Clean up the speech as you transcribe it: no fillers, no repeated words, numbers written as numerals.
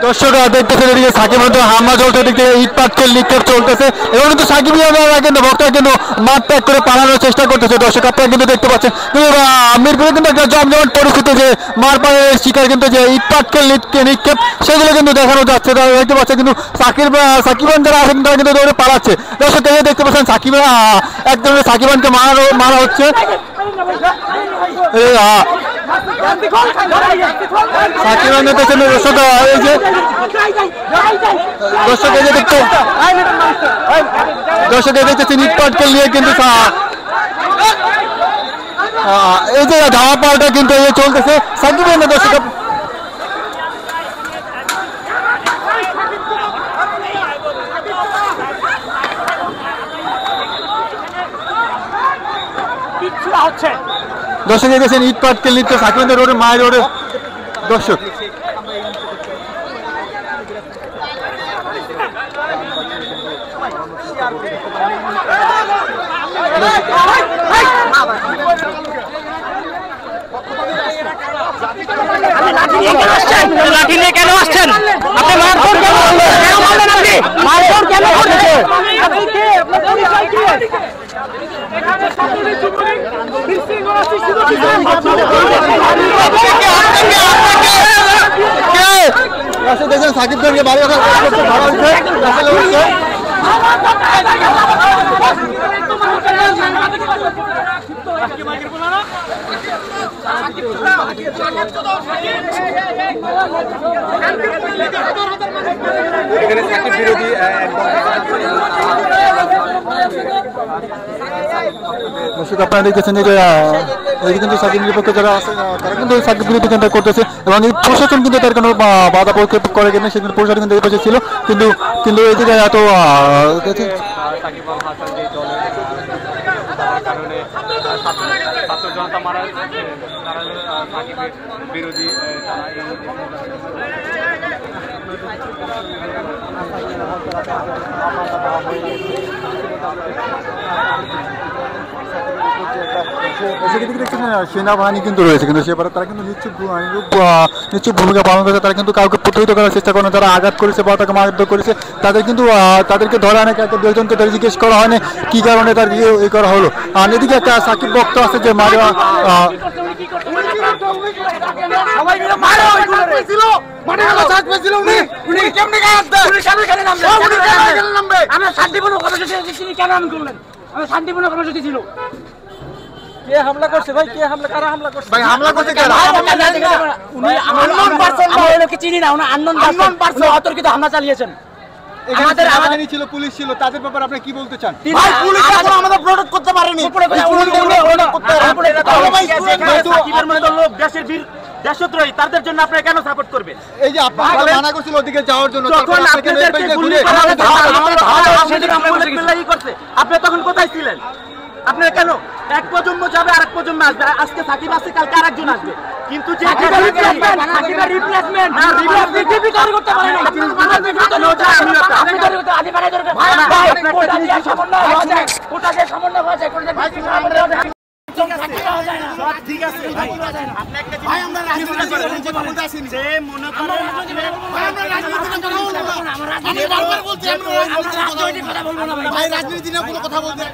দর্শকরা দেখতেছেন এদিকে সাকিব মতো হামলা চলছে, এদিক থেকে ইট পাটকেল নিক্ষেপ চলতেছে এবং কিন্তু সাকিব কিন্তু ভক্তরা কিন্তু মাঠ ত্যাগ করে পালানোর চেষ্টা করতেছে। দর্শক আপনারা কিন্তু দেখতে পাচ্ছেন কিন্তু মিরপুরে কিন্তু একটা জমজমাট পরিস্থিতি, যে মারপাড়ের শিকার কিন্তু যে ইট পাটকেল নিক্ষেপ সেগুলো কিন্তু দেখানো যাচ্ছে। তারা দেখতে পাচ্ছেন কিন্তু সাকিবান যারা আছেন তারা কিন্তু দৌড়ে পালাচ্ছে। দর্শক দেখতে পাচ্ছেন সাকিব এক ধরনের সাকিবানকে মারা হচ্ছে। সাকিবান দেখছেন দর্শক, এই যে দর্শক দেখতেছেন ইট পাটকেল নিয়ে কিন্তু এই যে ধাওয়া পাল্টা কিন্তু চলতেছে সাকিবের। দর্শক দর্শক দেখেছেন ইট পাটকেল নিচ্ছে সাকিবের রোডে মায়ের রোডে। দর্শক লাঠি নিয়ে কেন আসছেন? আপনি মারধর কেন করলেন? আপনি মারধর কেন করলেন? আপনি কে? আপনার পরিচয় কি? দেখেন সাকিব খানকে বাড়ি রাখা হচ্ছে। এখানে সাকিব বিরোধী দর্শক আপনারা দেখতেছেন যে কিন্তু সাকিব নিরপেক্ষ যারা আছে তারা কিন্তু সাকিব বিরোধী কেন্দ্র করতেছে এবং এই প্রশাসন কিন্তু তার কোনো বাধা প্রক্ষেপ করে কিনা সেখানে প্রশাসন কিন্তু এই পাশে ছিল, কিন্তু কিন্তু এই জায়গায় এত সাকিব আল হাসান যে দলের কারণে ছাত্র জনতা মারা তারা সাকিবের বিরোধী তারা সেনাবাহিনী কিন্তু রয়েছে, কিন্তু সেবার তারা কিন্তু নিশ্চুপ ভূমিকা পালন করেছে। তারা কিন্তু কাউকে প্রতিহত করার চেষ্টা করে না, যারা আঘাত করেছে বা তাকে মারধর করেছে তাদের কিন্তু তাদেরকে ধরা অনেক দুজনকে তারা জিজ্ঞেস করা হয়নি কি কারণে তার এই করা হলো। আর এদিকে একটা সাকিব ভক্ত আছে যে শান্তিপূর্ণ কর্মসূচি ছিল। কে হামলা করছে ভাই? কে হামলা? কারা হামলা করছে ভাই? হামলা করছে কারা? উনি আমরা চিনি না, উনি আননোন পারসন অতর্কিত হামলা চালিয়েছেন। আমাদের বাহিনী ছিল, পুলিশ ছিল, তাদের ব্যাপারে আপনি কি বলতে চান? ভাই পুলিশ এখন আমাদের প্রোটেক্ট করতে পারেনি। সাকিবের মতো লোক দেশের বীর দেশদ্রোহী, তাদের জন্য আপনারা কেন সাপোর্ট করবেন? এই যে আপনারা মানা করছিল ওদিকে যাওয়ার জন্য, যখন আপনাদেরকে গুলি করা করছে আপনি তখন কোথায় ছিলেন? আপনারা কেন? এক প্রজন্ম যাবে আরেক প্রজন্ম আসবে, আজকে সাকিব আসছে কালকে আরেকজন আসবে, কিন্তু যে সাকিবের রিপ্লেসমেন্ট না বিজেপি তৈরি করতে পারে না। কোটা যে সমন্বয় হয়ে যায় ঠিক আছে ভাই, আপনি একটা ভাই আমরা রাজনীতি বলতে আসিনি যে মনে করেন ভাই আমরা রাজনীতি নিয়ে কথা বলবো না। আমি বারবার বলছি আমরা রাজনীতি কথা বলবো না ভাই। রাজনীতি নিয়ে কোনো কথা বলতে